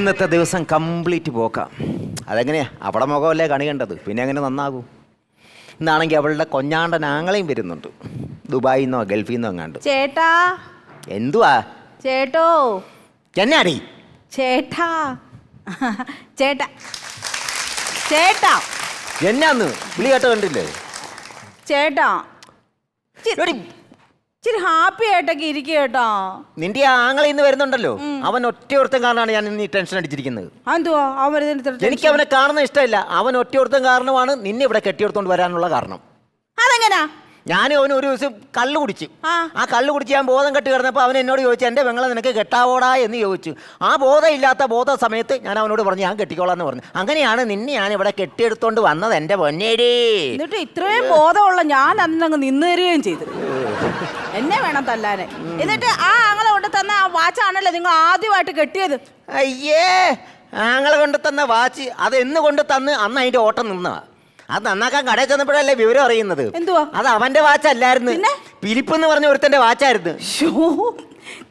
ഇന്നത്തെ ദിവസം കംപ്ലീറ്റ് പോക്കാം. അതെങ്ങനെയാ? അവിടെ മുഖമല്ലേ കണി കണ്ടത്, പിന്നെ എങ്ങനെ നന്നാകും? ഇന്നാണെങ്കിൽ അവളുടെ കൊഞ്ഞാണ്ടൻ ആങ്ങളെയും വരുന്നുണ്ട്, ദുബായിൽ നിന്നോ ഗൾഫിൽ നിന്നോ എങ്ങാണ്ട്. ചേട്ടാ. എന്തുവാ? ചേട്ടോ. എന്നാടി? ചേട്ടാ. ചേട്ടാ. ചേട്ടാ. എന്നാന്ന് വിളി കേട്ടോ? കണ്ടില്ലേ ചേട്ടാ? ഇച്ചിരി ഹാപ്പി ആയിട്ടൊക്കെ ഇരിക്കുക കേട്ടോ. നിന്റെ ആ ആങ്ങളെ ഇന്ന് വരുന്നുണ്ടല്ലോ, അവൻ ഒറ്റയൊരുത്തം കാരണമാണ് ഞാൻ ഇന്ന് ഈ ടെൻഷൻ അടിച്ചിരിക്കുന്നത്. എന്തുവാ അവൻ? എനിക്ക് അവനെ കാണുന്ന ഇഷ്ടമില്ല. അവൻ ഒറ്റയൊരുത്തം കാരണമാണ് നിന്നെ ഇവിടെ കെട്ടിയെടുത്തോണ്ട് വരാനുള്ള കാരണം. അതെങ്ങനാ? ഞാനും അവന് ഒരു ദിവസം കള്ളു കുടിച്ചു. ആ കള്ളു കുടിച്ച് ഞാൻ ബോധം കെട്ടി കിടന്നപ്പോൾ അവൻ എന്നോട് ചോദിച്ചു, എൻ്റെ പെങ്ങളെ നിനക്ക് കെട്ടാവോടാ എന്ന് ചോദിച്ചു. ആ ബോധ സമയത്ത് ഞാൻ അവനോട് പറഞ്ഞു ഞാൻ കെട്ടിക്കോളാന്ന് പറഞ്ഞു. അങ്ങനെയാണ് നിന്നെ ഞാൻ ഇവിടെ കെട്ടിയെടുത്തോണ്ട് വന്നത് എൻ്റെ പൊന്നേടി. എന്നിട്ട് ഇത്രയും ബോധമുള്ള ഞാൻ അന്നങ്ങ് നിന്ന് തരികയും ചെയ്തു. എന്നെ വേണം തല്ലാനെ. എന്നിട്ട് ആ ആങ്ങളെ കൊണ്ട് തന്ന ആ വാച്ചാണല്ലോ നിങ്ങൾ ആദ്യമായിട്ട് കെട്ടിയത്. അയ്യേ, ആങ്ങളെ കൊണ്ട് തന്ന വാച്ച് അത് എന്ന് കൊണ്ട് തന്ന് അന്ന് അതിൻ്റെ ഓട്ടം നിന്നാ. അത് നന്നാക്കാൻ കടയിൽ ചെന്നപ്പോഴല്ലേ വിവരം അറിയുന്നത്. എന്തുവാ? അത് അവന്റെ വാച്ചല്ലായിരുന്നു, ഫിലിപ്പ് എന്ന് പറഞ്ഞ ഒരുത്തന്റെ വാച്ചായിരുന്നു.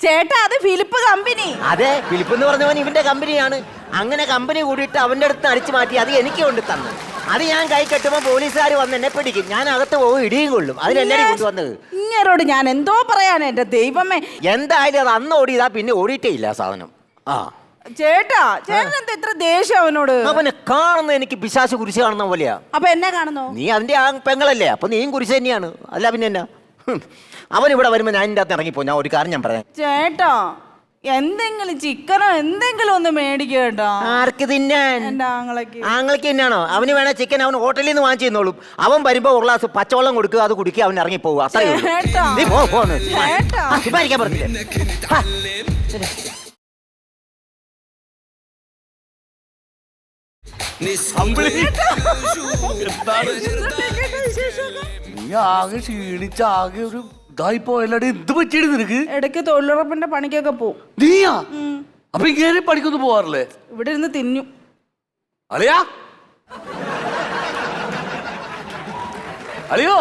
ചേട്ടാ, അത് ഫിലിപ്പ് കമ്പനി. അതെ, ഫിലിപ്പ് എന്ന് പറഞ്ഞവൻ ഇവന്റെ കമ്പനിയാണ്. അങ്ങനെ കമ്പനി കൂടിയിട്ട് അവന്റെ അടുത്ത് അടിച്ചു മാറ്റി അത് എനിക്ക് കൊണ്ട് തന്നു. അത് ഞാൻ കൈ കെട്ടുമ്പോൾ പോലീസുകാർ വന്ന് എന്നെ പിടിക്കും, ഞാൻ അകത്ത് പോകും, ഇടിയും കൊള്ളും. അതിനെല്ലാം കൊണ്ടുവന്നത്. ഇങ്ങനോട് ഞാൻ എന്തോ പറയാൻ എന്റെ ദൈവമേ. എന്തായാലും അത് അന്ന് ഓടിയതാ, പിന്നെ ഓടിയിട്ടേ ഇല്ല സാധനം. ആ ചേട്ടാ, ചേട്ടൻ എന്താ ഇത്ര ദേഷ്യം അവനോട്? അവനെ കാണുന്ന എനിക്ക് പിശാച് കുരിശ് കാണുന്ന പോലെയാ. അപ്പൊ എന്നെ കാണുന്നോ? നീ അതിന്റെ ആ പെങ്ങളല്ലേ, അപ്പൊ നീയും കുരിശ് തന്നെയാണ്. അല്ല പിന്നെ എന്നാ? അവൻ ഇവിടെ വരുമ്പോ ഞാൻ ഇതിന്റെ അകത്ത് ഇറങ്ങിപ്പോ. ഞാൻ ഒരു കാര്യം ഞാൻ പറയാം. ചേട്ടാ, എന്തെങ്കിലും ചിക്കനോ എന്തെങ്കിലും ഒന്ന് മേടിക്കേട്ടോ. ആർക്ക് തിന്നാൻ? എന്റെ ആങ്ങളക്ക്. ആങ്ങൾക്ക് തിന്നാണോ? അവന് വേണേ ചിക്കൻ അവൻ ഹോട്ടലിൽ നിന്ന് വാങ്ങിച്ചു തന്നോളും. അവൻ വരുമ്പോ ഒരു ഗ്ലാസ് പച്ചവെള്ളം കൊടുക്കുക, അത് കുടിക്കുക, അവൻ ഇറങ്ങി പോകുക. നീ പോയിരിക്കാൻ പറഞ്ഞില്ലേ? നീ ആകെ ക്ഷീണിച്ച ആകെ ഒരു ഇതായി പോയല്ലാടെ എന്ത് പറ്റിയത് നിനക്ക്? ഇടയ്ക്ക് തൊഴിലുറപ്പിന്റെ പണിക്കൊക്കെ പോവും. നീയാ? അപ്പൊ ഇങ്ങനെ പണിക്കൊന്നും പോവാറില്ലേ? ഇവിടെ ഇരുന്ന് തിന്നു. അളിയാ, അളിയോ,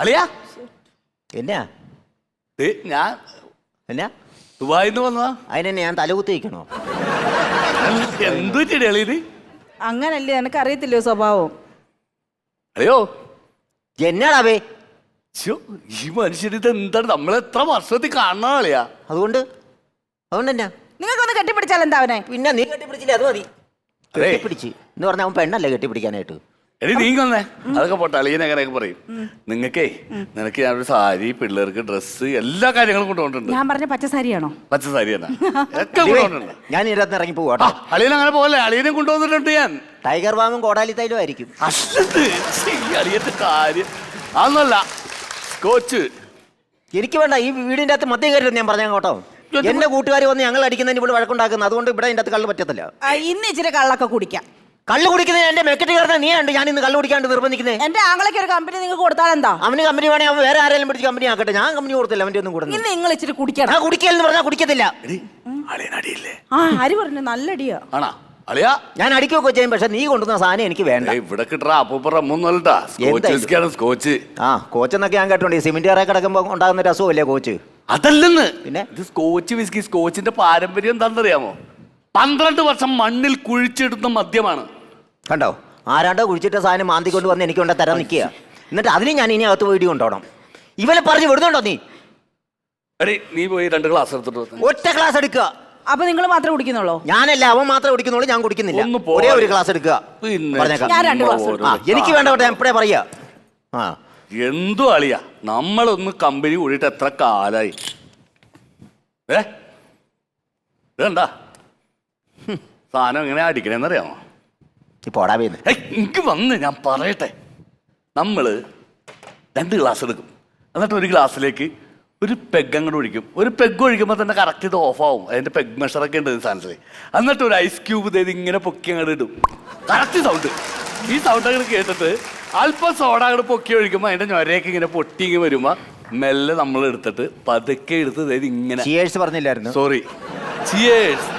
അളിയാ. എന്നാ ഞാൻ എന്നാ ദുബായിന്ന് വന്നതാ. അതിനെന്നെ ഞാൻ തലകുത്തി വയ്ക്കണോ? എന്തു പറ്റിയ അളിയത്? അങ്ങനല്ലേ, എനക്ക് അറിയത്തില്ലോ സ്വഭാവം. അളിയോ, എന്നാടാവേ ഈ മനുഷ്യരിത് എന്താണ്? നമ്മളെത്ര വർഷത്തിൽ കാണണം അളിയാ. അതുകൊണ്ട് എന്നാ നിങ്ങൾക്കൊന്ന് കെട്ടിപ്പിടിച്ചാൽ എന്താ അവനെ? പിന്നെ നീ കെട്ടിപ്പിടിച്ചില്ലേ? അത് മതി. കെട്ടിപ്പിടിച്ച് എന്ന് പറഞ്ഞാൽ അവൻ പെണ്ണല്ലേ കെട്ടിപ്പിടിക്കാനായിട്ട്. എടി നീങ്ങന്നേ, അതൊക്കെ പോട്ടെ. അളിയനെ അങ്ങനെയൊക്കെ പറയും. നിനക്ക് ഞാനൊരു സാരി, പിള്ളേർക്ക് ഡ്രസ്സ്, എല്ലാ കാര്യങ്ങളും കൊണ്ടുപോയിട്ടുണ്ട്. ഞാൻ പറഞ്ഞ പച്ചസാരിയാണോ? പച്ചസാരി തന്നെ ഒക്കെ കൊണ്ടുപോയിട്ടുണ്ട്. ഞാൻ ഇതിനകത്ത് ഇറങ്ങി പോവാട്ടോ. അളിയൻ അങ്ങനെ പോലെ അളിയനെ കൊണ്ടുവന്നിട്ടുണ്ട് ഞാൻ. ടൈഗർ ബാമും കോടാലി തൈലും ആയിരിക്കും. അളിയന്റെ കാര്യം അതൊന്നല്ല, സ്കോച്ച് എനിക്ക് വേണ്ട. ഈ വീടിന്റെ അകത്ത് മദ്യം കയറ്റം ഞാൻ പറഞ്ഞ കേട്ടോ. എന്റെ കൂട്ടുകാർ വന്ന് ഞങ്ങൾ അടിക്കുന്നതിന് ഇവിടെ വഴക്കുണ്ടാക്കുന്നത്. അതുകൊണ്ട് ഇവിടെ അതിന്റെ അകത്ത് കള്ള് പറ്റത്തില്ല. ഇന്ന് ഇച്ചിരി കള്ളൊക്കെ കുടിക്കാം. കള്ളു കുടിക്കുന്നത് എന്റെ മെക്കറ്റ് കയറുന്ന നീ ഉണ്ട്. ഞാൻ ഇന്ന് കള്ളു കുടിക്കാണ്ട് നിർബന്ധിക്കുന്നത്. എന്റെ ആങ്ങളൊക്കെ ഒരു കമ്പനി നിങ്ങൾക്ക് കൊടുത്താൽ എന്താ? അവന് കമ്പനി വേണേ അവൻ വേറെ ആരെങ്കിലും പിടിച്ച് കമ്പനി ആക്കട്ടെ. ഞാൻ കമ്പനി കൊടുത്തില്ല അവന്റെ ഒന്നും കൊടുത്തു. ഇന്ന് നിങ്ങൾ ഇച്ചിരി കുടിക്കണം. കുടിക്കലെന്ന് പറഞ്ഞാൽ കുടിക്കത്തില്ല. ആര് പറഞ്ഞു? നല്ല അടിയാ. ആണാ അളിയാ? ഞാൻ അടിക്കുകയൊക്കെ ചെയ്യും, പക്ഷെ നീ കൊണ്ടുവന്ന സാധനം എനിക്ക് വേണ്ട. ഇവിടെ കിട്ടാ അപ്പൂപ്പറമ്മൊന്നുമല്ലട്ടാ, സ്കോച്ച്. കോച്ച് എന്നൊക്കെ ഞാൻ കേട്ടോണ്ട്. സിമെന്റ് കറ കിടക്കുമ്പോ ഉണ്ടാകുന്ന ഒരു അസുഖമല്ലേ കോച്ച്? അതല്ലെന്ന്. പിന്നെ ഇത് സ്കോച്ച് വിസ്കി. സ്കോച്ചിന്റെ പാരമ്പര്യം എന്താണെന്നറിയാമോ? 12 വർഷം മണ്ണിൽ കുഴിച്ചെടുത്ത മദ്യമാണ്. കണ്ടോ? ആരാണ്ടോ കുഴിച്ചിട്ട സാധനം മാന്തിക്കൊണ്ട് വന്ന് എനിക്ക് കൊണ്ട് തരാൻ നിൽക്കുക. എന്നിട്ട് അതിന് ഞാൻ ഇനി അകത്ത് പോയി കൊണ്ടോണം. ഇവനെ പറഞ്ഞു വിടുന്നുണ്ടോ നീ? നീ പോയി 2 ഗ്ലാസ് എടുത്തിട്ട് ഒറ്റ ഗ്ലാസ് എടുക്കുക. അപ്പൊ നിങ്ങൾ മാത്രമേ കുടിക്കുന്നുള്ളൂ? ഞാനല്ല, അവൻ മാത്രമേ കുടിക്കുന്നുള്ളൂ. ഞാൻ കുടിക്കുന്നില്ല. ഒരേ ഒരു ഗ്ലാസ് എടുക്കുക. ഞാൻ 2 ഗ്ലാസ്. എനിക്ക് വേണ്ട, ഞാൻ എപ്പോഴേ പറയാ. എന്തു അളിയാ, നമ്മളൊന്ന് കമ്പനി കൂടിയിട്ട് എത്ര കാലായി. ഇതെന്താ സാധനം എങ്ങനെ അടിക്കണേന്നറിയാമോ? എനിക്ക് വന്ന് ഞാൻ പറയട്ടെ. നമ്മള് 2 ഗ്ലാസ് എടുക്കും, എന്നിട്ട് ഒരു ഗ്ലാസ്സിലേക്ക് ഒരു പെഗ് അങ്ങോട്ട് ഒഴിക്കും. ഒരു പെഗ് ഒഴിക്കുമ്പോൾ തന്നെ കറക്റ്റ് ഇത് ഓഫാവും. അതിന്റെ പെഗ് മെഷറൊക്കെ ഉണ്ട് സാധനത്തിൽ. എന്നിട്ട് ഒരു ഐസ് ക്യൂബ് ഇങ്ങനെ പൊക്കി അങ്ങോട്ട് ഇടും. Correct sound. ഈ സൗണ്ട് അങ്ങോട്ട് കേട്ടിട്ട് അല്പം സോഡ അങ്ങോട്ട് പൊക്കി ഒഴിക്കുമ്പോൾ അതിന്റെ ഞൊരയൊക്കെ ഇങ്ങനെ പൊട്ടി ഇങ്ങനെ വരുമ്പോ മെല്ലെ നമ്മൾ എടുത്തിട്ട് പതുക്കെ എടുത്ത് ഇങ്ങനെ. പറഞ്ഞില്ലായിരുന്നു? Sorry, cheers.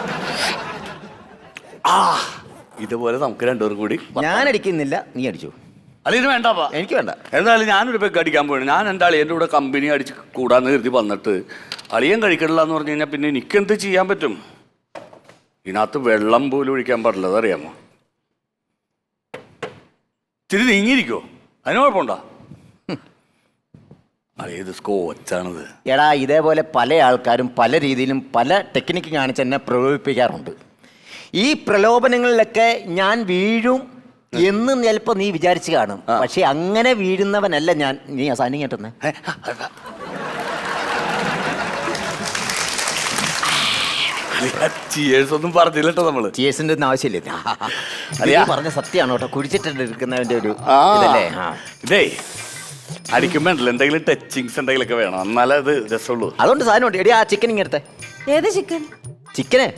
ഇതുപോലെ നമുക്ക് 2 പേരും കൂടി. ഞാൻ അടിക്കുന്നില്ല, നീ അടിച്ചു. അളിയന് വേണ്ടപ്പാ. എനിക്ക് വേണ്ട. എന്തായാലും ഞാനൊരു പെഗ് അടിക്കാൻ പോയി. ഞാൻ എൻ്റെ അളിയൻ്റെ കൂടെ കമ്പനി അടിച്ച് കൂടാന്ന് കരുതി വന്നിട്ട് അളിയൻ കഴിക്കണില്ല എന്ന് പറഞ്ഞു കഴിഞ്ഞാൽ പിന്നെ എനിക്കെന്ത് ചെയ്യാൻ പറ്റും? ഇതിനകത്ത് വെള്ളം പോലും ഒഴിക്കാൻ പാടില്ല, അതറിയാമോ? ഇത്തിരി നീങ്ങിയിരിക്കോ? അതിന് കുഴപ്പമുണ്ടോ? അളിയത് സ്കോച്ചാണിത്. എടാ, ഇതേപോലെ പല ആൾക്കാരും പല രീതിയിലും പല ടെക്നിക്ക് കാണിച്ച് എന്നെ പ്രലോഭിപ്പിക്കാറുണ്ട്. ഈ പ്രലോഭനങ്ങളിലൊക്കെ ഞാൻ വീഴും എന്ന് ചിലപ്പോൾ നീ വിചാരിച്ച് കാണും. പക്ഷെ അങ്ങനെ വീഴുന്നവനല്ല ഞാൻ. നീ അവസാനം കേട്ടെന്ന് ഒന്നും പറഞ്ഞില്ലട്ടോ നമ്മള്. ചിയേഴ്സിന്റെ ഒന്നും ആവശ്യമില്ല. പറഞ്ഞ സത്യമാണ് കേട്ടോ. കുടിച്ചിട്ടിരിക്കുന്നവന്റെ ഒരു ഇതല്ലേ. ഇതേ അടിക്കുമ്പോണ്ടല്ലോ എന്തെങ്കിലും ടച്ചിങ്സ് എന്തെങ്കിലുമൊക്കെ വേണം, എന്നാലേ അത് രസമുള്ളൂ. അതുകൊണ്ട് സാധനം ഉണ്ട്. എടി, ആ ചിക്കൻ ഇങ്ങനത്തെ ഏത് ചിക്കൻ? ചിക്കനെ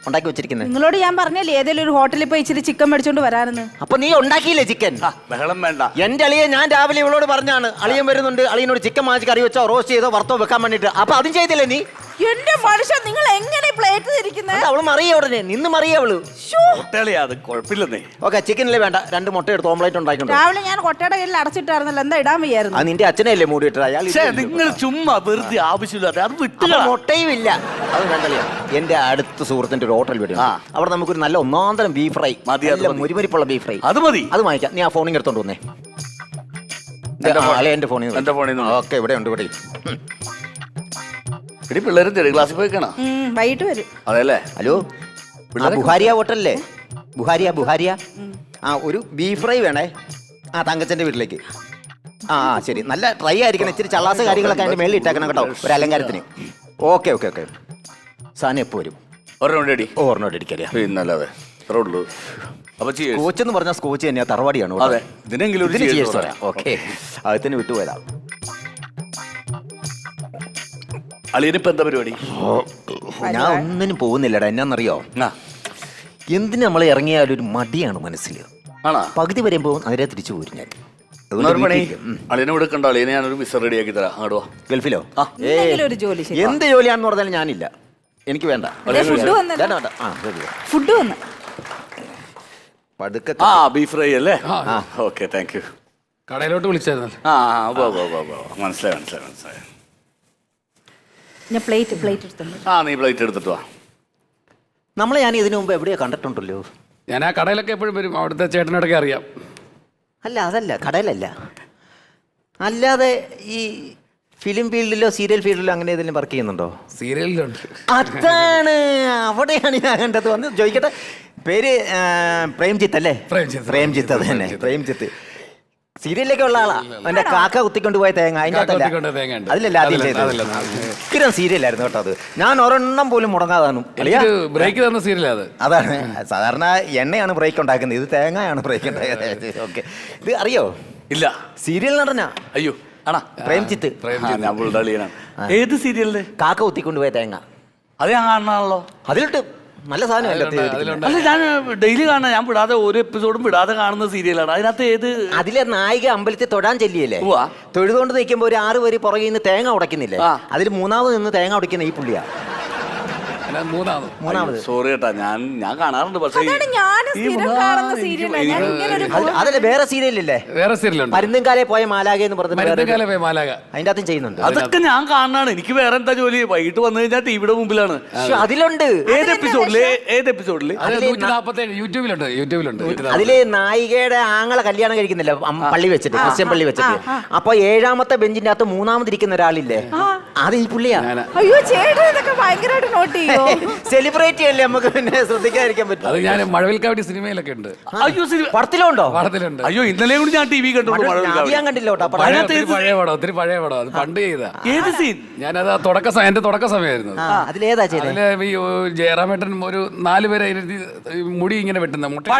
ഉണ്ടാക്കി വെച്ചിരിക്കുന്നത്. നിങ്ങളോട് ഞാൻ പറഞ്ഞല്ലേ ഏതെങ്കിലും ഒരു ഹോട്ടലിൽ പോയി ഇച്ചിരി ചിക്കൻ മേടിച്ചോണ്ട് വരാനെന്ന്. അപ്പൊ നീ ഉണ്ടാക്കിയില്ലേ ചിക്കൻ? ബഹളം വേണ്ട. എന്റെ അളിയെ ഞാൻ രാവിലെ ഇവളോട് പറഞ്ഞാണ്, അളിയൻ വരുന്നുണ്ട്, അളിയനോട് ചിക്കൻ വാങ്ങിച്ച് കറി വെച്ചോ റോസ്റ്റ് ചെയ്തോ വറുത്തോ വെക്കാൻ വേണ്ടിട്ട്. അപ്പൊ അതും ചെയ്തില്ലേ നീ? എന്റെ മനുഷ്യൻ, നിങ്ങൾ എങ്ങനെ പ്ലേറ്റ് തിരിക്കുന്നത്? അവള് മറിയ ഉടനെ നിന്ന് മറിയ അവള്. അത് കുഴപ്പമില്ലെന്നേ. ഓക്കെ, ചിക്കനിലെ വേണ്ട, 2 മുട്ട എടുത്ത് ഓംലേറ്റ് ഉണ്ടാക്കിട്ടുണ്ട്. രാവിലെ ഞാൻ കൊട്ടയുടെ കയ്യിൽ അടച്ചിട്ടായിരുന്നല്ലോ, എന്താ ഇടാൻ വയ്യായിരുന്നു? അത് നിന്റെ അച്ഛനല്ലേ മൂടിയിട്ട്? അയാൾ നിങ്ങൾ ചുമ്മാ വെറുതെ ആവശ്യമില്ലാതെ അത് വിട്ടുക. മുട്ടയും ഇല്ല. അത് വേണ്ടല്ലോ. എന്റെ അടുത്ത സുഹൃത്തിന്റെ ഒരു ഹോട്ടൽ വീട്, അവിടെ നമുക്കൊരു നല്ല ഒന്നാന്തരം ബീഫ് ഫ്രൈ, മുരിമരിപ്പുള്ള ബീഫ് ഫ്രൈ, അത് മതി. അത് വാങ്ങിക്കാം. നീ ആ ഫോണിൽ എടുത്തോണ്ട് വന്നേ. എന്റെ ഫോണിൽ. ഓക്കെ, ഇവിടെ ഉണ്ട്. ഇവിടെ പിള്ളേർ ചെറിയ ക്ലാസ്സിൽ പോയിക്കണോ? വൈകിട്ട് വരും. അതെല്ലേ. ഹലോ, ബുഹാരിയ ഹോട്ടലല്ലേ? ബുഹാരിയ. ആ, ഒരു ബീഫ് ഫ്രൈ വേണേ. ആ, തങ്കച്ചന്റെ വീട്ടിലേക്ക്. ആ ശരി. നല്ല ട്രൈ ആയിരിക്കണം. ഇച്ചിരി ചള്ളാസ് കാര്യങ്ങളൊക്കെ അതിന്റെ മേളിൽ ഇട്ടേക്കണം കേട്ടോ, ഒരു അലങ്കാരത്തിന്. ഓക്കെ. സാധനം എപ്പോ വരും? ഒരെണ്ണം അടിക്കറിയാം. പിന്നല്ലാതെ അത്രേ ഉള്ളൂ. അപ്പൊ സ്കോച്ച് എന്ന് പറഞ്ഞാൽ സ്കോച്ച് തന്നെയാ, തറവാടിയാണ്. ഇതിനെങ്കിലും ഓക്കെ, അതിന് വിട്ടുപോയതാ. അളിയനിപ്പോ എന്താ പരിപാടി? ഞാൻ ഒന്നിനും പോകുന്നില്ലടാ. എന്നാന്നറിയോ? എന്തിനു നമ്മൾ ഇറങ്ങിയാലും ഒരു മടിയാണ് മനസ്സിൽ. പകുതി വരുമ്പോ അതിനെ തിരിച്ചു പോരും ഞാൻ. അളിയനെ ഇവിടെ കണ്ടോ? അളിയനെ ഞാനൊരു വിസ റെഡിയാക്കി തരാം. അങ്ങോട്ടോ. ഗൾഫിലോ? ജോലി എന്ത് ജോലിയാണെന്ന് പറഞ്ഞാലും ഞാനില്ല. എനിക്ക് വേണ്ട. ഫുഡ് വന്ന് പതുക്കെ. ബീഫ് ഫ്രൈ അല്ലേ? Okay, thank you. കടയിലോട്ട് വിളിച്ചായിരുന്നു. മനസ്സിലായി. ഞാൻ പ്ലേറ്റ് എടുത്തു. നീ പ്ലേറ്റ് എടുത്തിട്ട് വാ. നമ്മളെ ഞാൻ ഇതിനു മുമ്പ് എവിടെയോ കണ്ടിട്ടുണ്ടല്ലോ. ഞാൻ ആ കടയിലൊക്കെ എപ്പോഴും വരും. അവിടുത്തെ ചേട്ടനോടൊക്കെ അറിയാം. അതല്ല കടയിലല്ല, അല്ലാതെ ഈ ഫിലിം ഫീൽഡിലോ സീരിയൽ ഫീൽഡിലോ അങ്ങനെ ഏതെങ്കിലും വർക്ക് ചെയ്യുന്നുണ്ടോ? സീരിയലിലുണ്ട്. അതാണ്, അവിടെയാണ് ഞാൻ കണ്ടത്. വന്ന് ചോദിക്കട്ടെ, പേര് പ്രേംജിത്ത് അല്ലേ? പ്രേംജിത്ത്, അത് തന്നെ, പ്രേംജിത്ത്. സീരിയലിലൊക്കെ ഉള്ള ആളാ. എന്റെ കാക്ക കുത്തിക്കൊണ്ട് പോയ തേങ്ങ അതിൻ്റെ അതിലല്ല ആദ്യം ചെയ്തത്. സ്ഥിരം സീരിയലായിരുന്നു കേട്ടോ അത്. ഞാൻ ഒരെണ്ണം പോലും മുടങ്ങാതാണ്. ബ്രേക്ക് തന്ന സീരിയൽ അതാണ്. സാധാരണ എണ്ണയാണ് ബ്രേക്ക് ഉണ്ടാക്കുന്നത്, ഇത് തേങ്ങയാണ് ബ്രേക്ക് ഉണ്ടാക്കുന്നത്. ഓക്കെ, ഇത് അറിയോ? ഇല്ല. സീരിയൽ നടനാ. അയ്യോ, ആണാ? പ്രേംജിത്ത്. ഏത് സീരിയലില്? കാക്ക കുത്തിക്കൊണ്ട് പോയ തേങ്ങ. അത് ഞാൻ കാണാണല്ലോ. അതിലിട്ട് നല്ല സാധനമല്ല. അല്ല, ഞാൻ ഡെയിലി കാണാൻ, ഞാൻ വിടാതെ ഒരു എപ്പിസോഡും വിടാതെ കാണുന്ന സീരിയലാണ്. അതിനകത്ത് ഏത്? അതിലെ നായിക അമ്പലത്തിൽ തൊഴാൻ ചെല്ലിയല്ലേ? തൊഴുതുകൊണ്ട് നിൽക്കുമ്പോൾ ഒരു 6 പേര് പുറകെ നിന്ന് തേങ്ങ ഉടക്കുന്നില്ലേ? അതിൽ മൂന്നാമത് നിന്ന് തേങ്ങ ഉടക്കുന്ന ഈ പുള്ളിയാ. മൂന്നാമത്. സോറി കേട്ടാ, ഞാൻ കാണാറുണ്ട്. പക്ഷേ അതല്ല, വേറെ സീരിയലില്ലേ? വേറെ സീരിയലുണ്ട്, മരുന്നുംകാലെ പോയ മാലാക എന്ന് പറഞ്ഞത്. അതിന്റെ അകത്തും ചെയ്യുന്നുണ്ട്. അതൊക്കെ ഞാൻ കാണാണ്. എനിക്ക് വേറെ എന്താ ജോലി? വൈകിട്ട് വന്നു കഴിഞ്ഞാൽ ടിവിയുടെ മുമ്പിലാണ്. അതിലുണ്ട്. ഏത് എപ്പിസോഡില്? യൂട്യൂബിലുണ്ട്. അതില് നായികയുടെ ആങ്ങളെ കല്യാണം കഴിക്കുന്നില്ല പള്ളി വെച്ചിട്ട്, ക്രിസ്ത്യൻ പള്ളി വെച്ചിട്ട്. അപ്പൊ 7ാമത്തെ ബെഞ്ചിന്റെ അകത്ത് മൂന്നാമതിരിക്കുന്ന ഒരാളില്ലേ, അത് ഈ പുള്ളിയാ. അയ്യോ ചേട്ടാ, ഇതൊക്കെ ഭയങ്കരമായിട്ട് നോട്ട് ചെയ്യോ. സെലിബ്രേറ്റ് ചെയ്യല്ലേ, നമുക്ക് പിന്നെ ശ്രദ്ധിക്കാതിരിക്കാൻ പറ്റും. അത് ഞാൻ മഴവിൽക്കാവടി സിനിമയിലൊക്കെ ഉണ്ട്. അയ്യോ, പടത്തിലുണ്ടോ? പടത്തിലുണ്ട്. അയ്യോ, ഇന്നലെ കൂടി ഞാൻ ടിവി കണ്ടു. ഞാൻ കണ്ടില്ല. ഒത്തിരി പഴയ പടം. അത് പണ്ട് ചെയ്ത. ഏത് സീൻ? ഞാനത് എന്റെ തുടക്ക സമയമായിരുന്നു. അതിലേതാ ചെയ്തത്? അതില് ഈ ജയറാമേട്ടൻ ഒരു 4 പേരെ മുടി ഇങ്ങനെ വെട്ടുന്ന മുട്ട അത്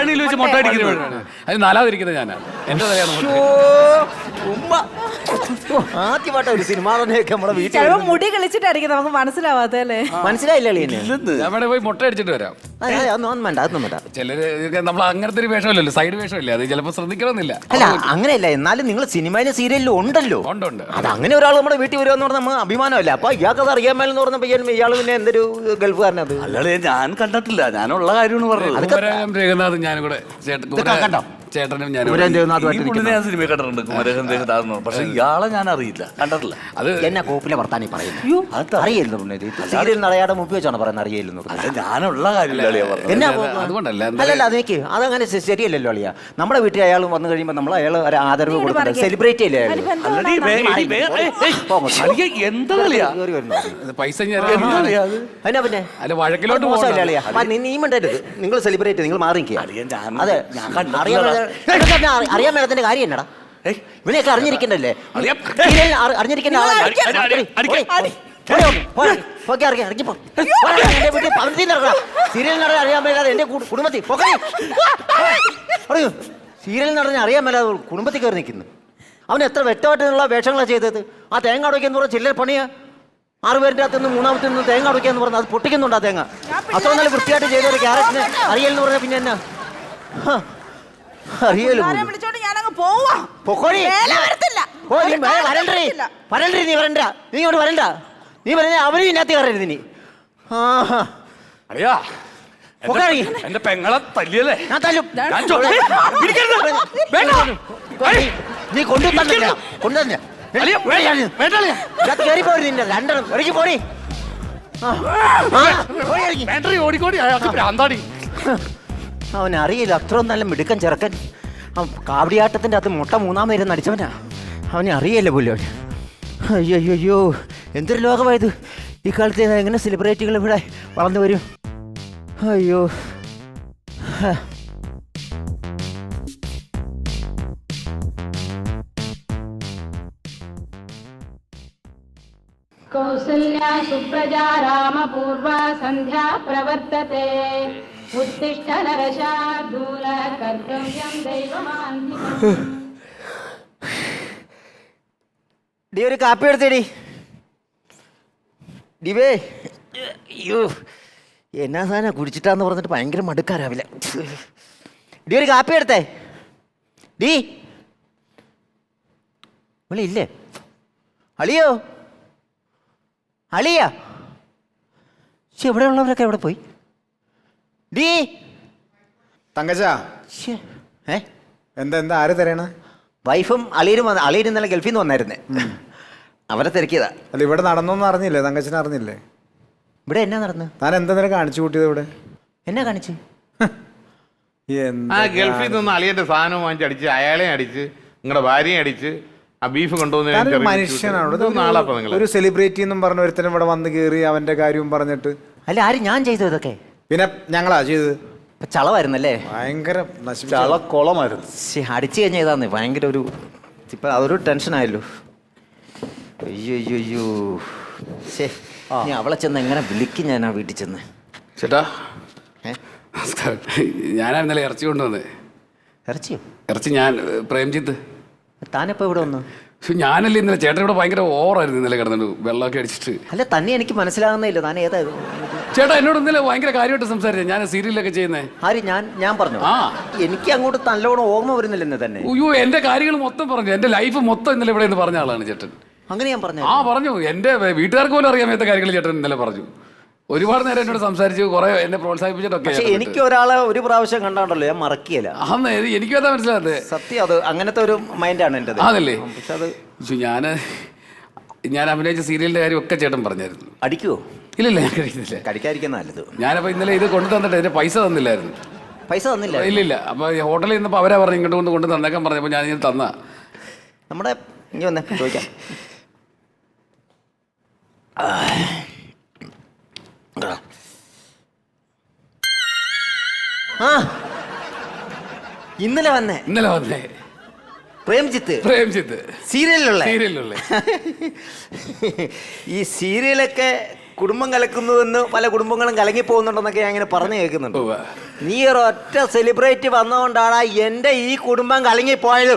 4ാമതിരിക്കുന്നത് ഞാനാണ്. എന്റെ ആദ്യമായിട്ട് ഒരു സിനിമ നമ്മുടെ വീട്ടിൽ മുടി കളിച്ചിട്ടായിരിക്കും നമുക്ക് മനസ്സിലാവാത്തല്ലേ. മനസ്സിലായില്ലേ? ഞാൻ പോയി മുട്ട അടിച്ചിട്ട് വരാം. ചിലര് നമ്മൾ അങ്ങനത്തെ ഒരു വേഷമല്ലല്ലോ, സൈഡ് വേഷമല്ലേ, അത് ചിലപ്പോ ശ്രദ്ധിക്കണമെന്നില്ല. അല്ല, അങ്ങനെയല്ല. എന്നാലും നിങ്ങൾ സിനിമയിലും സീരിയലിലും ഉണ്ടല്ലോ. അത് അങ്ങനെ ഒരാൾ നമ്മുടെ വീട്ടിൽ വരുമെന്ന് പറഞ്ഞാൽ നമ്മൾ അഭിമാനമല്ല. അപ്പൊ ഇയാൾക്ക് അത് അറിയാൻ മേലെന്ന് പറഞ്ഞപ്പോ ഇയാൾ പിന്നെ എന്തൊരു ഗൾഫുകാരനത്? അല്ലാതെ ഞാൻ കണ്ടിട്ടില്ല, ഞാനുള്ള കാര്യമാണ് പറഞ്ഞത്. രഘുനാഥ് ഞാനും കൂടെ കണ്ടോ? ചേട്ടനും കുമരൻ ഞാനും ദേവനാഥുമായിട്ട് ഈ പുള്ളിനെ ഞാൻ സിനിമ കണ്ടിട്ടുണ്ട് കുമരകൻ ദേവദാസൻ. പക്ഷെ ഇയാളെ ഞാൻ അറിയില്ല, കണ്ടിട്ടില്ല. അത് എന്നാ കോപ്പിലെ വർത്താനം പറയുന്നത് അറിയില്ലെന്ന് പറഞ്ഞത് സീരിയൽ നടയാടെ മുമ്പ് വെച്ചാണ് പറയുന്നത് അറിയില്ലെന്ന് അല്ല, ഞാനുള്ള കാര്യമില്ല അളിയാ പറഞ്ഞത്. എന്നാ അതുകൊണ്ടല്ല, അല്ലല്ല അതൊക്കെ അതങ്ങനെ ശരിയല്ലല്ലോ അളിയ. നമ്മുടെ വീട്ടിൽ അയാൾ വന്നു കഴിയുമ്പോൾ നമ്മൾ അയാൾ ഒരു ആദരവ് കൊടുക്കുന്നത് സെലിബ്രേറ്റ് ചെയ്യില്ലേ അയാൾ? അല്ലടി, എന്താ കളിയാ? പൈസ എന്താ കളിയാ അത്? അതിനാ പിന്നെ അല്ല വഴക്കിലോട്ട് മോശമല്ലേ പോകണ്ട. അളിയ? നീ മിണ്ടരുത്, നിങ്ങൾ സെലിബ്രേറ്റ് നിങ്ങൾ മാറിക്കുക. അളിയാ, അതെ ഞാൻ കണ്ടിട്ടില്ല. അറിയാൻ മേലത്തിന്റെ കാര്യം എന്നടാ? ഏയ്, ഇവനെയൊക്കെ അറിഞ്ഞിരിക്കണ്ടല്ലേ? അളിയാ, അറിഞ്ഞിരിക്കേണ്ട സീരിയൽ നടൻ അറിയാൻ മേലാതെ എന്റെ കുടുംബത്തിൽ സീരിയൽ നടനെ അറിയാൻ മേലാതെ കുടുംബത്തിൽ കയറി നിൽക്കുന്നു. അവൻ എത്ര വ്യക്തമായിട്ടുള്ള വേഷങ്ങളാണ് ചെയ്തത്. ആ തേങ്ങ അടയ്ക്കാന്ന് പറഞ്ഞ ചില്ലറ പണിയാ. 6 പേരുടെ അകത്ത് നിന്ന് 3ാമത്തെ നിന്ന് തേങ്ങ അടയ്ക്കാന്ന് പറഞ്ഞാൽ അത് പൊട്ടിക്കുന്നുണ്ട്. ആ തേങ്ങ അത്ര നല്ല വൃത്തിയായിട്ട് ചെയ്ത ഒരു ക്യാരക്ടറിന് അറിയലെന്ന് പറഞ്ഞാൽ പിന്നെ എന്നാ അറിയല്ലോ. വിളിച്ചോണ്ട് ഞാനങ്ങ് പോവാ. പൊക്കോടി. വേല വരത്തില്ല. ഓ നീ വരണ്ടേ നീ വരണ്ട, നീ ഇങ്ങോട്ട് വരണ്ട. നീ പറഞ്ഞ അവരും ഇതിനകത്ത് കയറരുത് നീ. അളിയാ, പൊക്കോടി. എന്റെ പെങ്ങളെ തല്ലിയല്ലേ? ഞാൻ തല്ലും. ഞാൻ ഇരിക്കരുത്. വേണ്ട. നീ കൊണ്ടുതന്നില്ല കൊണ്ടുതന്നില്ല. അളിയാ, വേണ്ട അളിയാ. കയറി പോയി നിന്റെ രണ്ടെണ്ണം ഇറങ്ങി പോടി. വേണ്ടറി, ഓടിക്കോടി. അയാൾക്ക് ഭ്രാന്താടി. അവനറിയില്ല അത്രയും നല്ല മിടുക്കൻ ചെറുക്കൻ. അവൻ കാവടിയാട്ടത്തിൻ്റെ അകത്ത് മുട്ട 3ാം നേരം നടിച്ചവനാ. അവനെ അറിയില്ല പുല്ലോ. അയ്യോ എന്തൊരു ലോകമായത്. ഈ കാലത്ത് എങ്ങനെ സെലിബ്രിറ്റികൾ ഇവിടെ വളർന്നു വരും. അയ്യോ कौसल्या सुप्रजा रामपूर्वा सन्ध्या प्रवर्तते उत्तिष्ठ नरशार्दूल कर्तव्यं दैवमान्तिकम् ഡി ഒരു കാപ്പി എടുത്തേടി. ഡിവേ അയ്യോ എന്നാ സാധനം കുടിച്ചിട്ടാന്ന് പറഞ്ഞിട്ട് ഭയങ്കര മടുക്കാരാവില്ല. ഡി ഒരു കാപ്പി എടുത്തേ. ഡി ഇവിടെ ഇല്ലേ? അളിയോ അളിയാ. പക്ഷെ ഇവിടെ ഉള്ളവരൊക്കെ എവിടെ പോയി? ഡീ തങ്കച്ച ശ്ശേ. എന്താ എന്താ ആര് തരയണ? വൈഫും അളിയനും അളിയൻ ഇന്നലെ ഗൾഫിൽ നിന്ന് വന്നായിരുന്നേ. അവരെ തിരക്കിയതാ. അല്ല ഇവിടെ നടന്നൊന്നും അറിഞ്ഞില്ലേ? തങ്കച്ചനെ അറിഞ്ഞില്ലേ? ഇവിടെ എന്നാ നടന്ന്? താൻ എന്താ നിന്നെ കാണിച്ചു കൂട്ടിയത് ഇവിടെ? എന്നാ കാണിച്ച്? എന്താ ആ ഗൾഫിൽ നിന്ന് അളിയന്റെ സാധനവും വാങ്ങിച്ച് അടിച്ച് അയാളെ അടിച്ച് നിങ്ങളുടെ ഭാര്യയും അടിച്ച് ആ ബീഫ് താനൊരു മനുഷ്യനാണോ? കൊണ്ടുവന്നു നിങ്ങൾ ഒരു സെലിബ്രിറ്റി എന്നും പറഞ്ഞ ഒരുത്തനും ഇവിടെ വന്ന് കയറി അവന്റെ കാര്യവും പറഞ്ഞിട്ട്. അല്ല ആര് ഞാൻ ചെയ്തു ഇതൊക്കെ? പിന്നെ ഞങ്ങളാ ചെയ്തത്. ഇപ്പൊ ചളവായിരുന്നല്ലേ? ഭയങ്കര ചളക്കുളമായിരുന്നു. അടിച്ചു കഴിഞ്ഞ ഇതാന്ന് ഭയങ്കര ഒരു ഇപ്പൊ അതൊരു ടെൻഷനായല്ലോ. അയ്യോ ശേ ഞാൻ അവളെ ചെന്ന് എങ്ങനെ വിളിക്കും ഞാൻ ആ വീട്ടിൽ ചെന്ന്? ചേട്ടാ ഏ ഞാനാ ഇന്നലെ ഇറച്ചി കൊണ്ടുവന്നേ. ഇറച്ചിയോ? ഇറച്ചി ഞാൻ പ്രേംജിത്ത്. താനെപ്പോ ഇവിടെ വന്നു? ഞാനല്ലേ ഇന്നലെ ചേട്ടൻ ഇവിടെ ഭയങ്കര ഓവറായിരുന്നു ഇന്നലെ കിടന്നിട്ട് വെള്ളമൊക്കെ അടിച്ചിട്ട്. അല്ല തന്നെ എനിക്ക് മനസ്സിലാകുന്നില്ല. താൻ ഏതാ ചേട്ടാ എന്നോട് ഇന്നലെ ഭയങ്കര കാര്യമായിട്ട് സംസാരിച്ചേ. ഞാൻ സീരിയലൊക്കെ ചെയ്യുന്നേ. ആര്? ഞാൻ പറഞ്ഞു. ആ എനിക്ക് അങ്ങോട്ട് നല്ലോണം ഓർമ്മ വരുന്നില്ല ഇന്ന് തന്നെ. അയ്യോ എന്റെ കാര്യങ്ങൾ മൊത്തം പറഞ്ഞു. എന്റെ ലൈഫ് മൊത്തം ഇന്നലെ ഇവിടെ നിന്ന് പറഞ്ഞ ആളാണ് ചേട്ടൻ. അങ്ങനെ ഞാൻ പറഞ്ഞു? ആ പറഞ്ഞു. എന്റെ വീട്ടുകാർക്ക് പോലും അറിയാത്ത കാര്യങ്ങൾ ചേട്ടൻ ഇന്നലെ പറഞ്ഞു. ഒരുപാട് നേരം എന്നോട് സംസാരിച്ചു, കുറെ എന്നെ പ്രോത്സാഹിപ്പിച്ചിട്ടൊക്കെ. പക്ഷെ എനിക്ക് ഒരാളെ ഒരു പ്രാവശ്യം കണ്ടാണ്ടല്ലോ ഞാൻ മറക്കിയല്ല. അന്ന് എനിക്കും അതാ മനസ്സിലായത്. സത്യം അത് അങ്ങനത്തെ ഒരു മൈൻഡാണ് എൻ്റെ. അതല്ലേ? പക്ഷെ അത് ഞാൻ അഭിനയിച്ച സീരിയലിന്റെ കാര്യം ഒക്കെ ചേട്ടൻ പറഞ്ഞായിരുന്നു. അടിക്കുവോ? ഇല്ലില്ല ഞാൻ കഴിക്കുന്നില്ല. കടിക്കാതിരിക്കുന്ന നല്ലത്. ഞാനപ്പോ ഇന്നലെ ഇത് കൊണ്ടു തന്നിട്ട് ഇതിന്റെ പൈസ തന്നില്ലായിരുന്നു. പൈസ തന്നില്ല? ഇല്ലില്ല. അപ്പൊ ഹോട്ടലിൽ നിന്നപ്പോ അവരാ പറഞ്ഞു ഇങ്ങോട്ട് കൊണ്ട് തന്നേക്കാൻ പറഞ്ഞപ്പോ ഞാൻ ഇങ്ങനെ തന്ന. നമ്മുടെ ഇനി വന്നേ ചോദിക്കാം. ആ ഇന്നലെ വന്നേ പ്രേംജിത്ത് സീരിയലിലുള്ള ഈ സീരിയലൊക്കെ കുടുംബം കലക്കുന്നുവെന്ന് പല കുടുംബങ്ങളും കലങ്ങി പോകുന്നുണ്ടെന്നൊക്കെ ഞാൻ ഇങ്ങനെ പറഞ്ഞു കേൾക്കുന്നുണ്ട്. നീ ഒരൊറ്റ സെലിബ്രിറ്റി വന്നതുകൊണ്ടാണ് എൻ്റെ ഈ കുടുംബം കലങ്ങി പോയത്.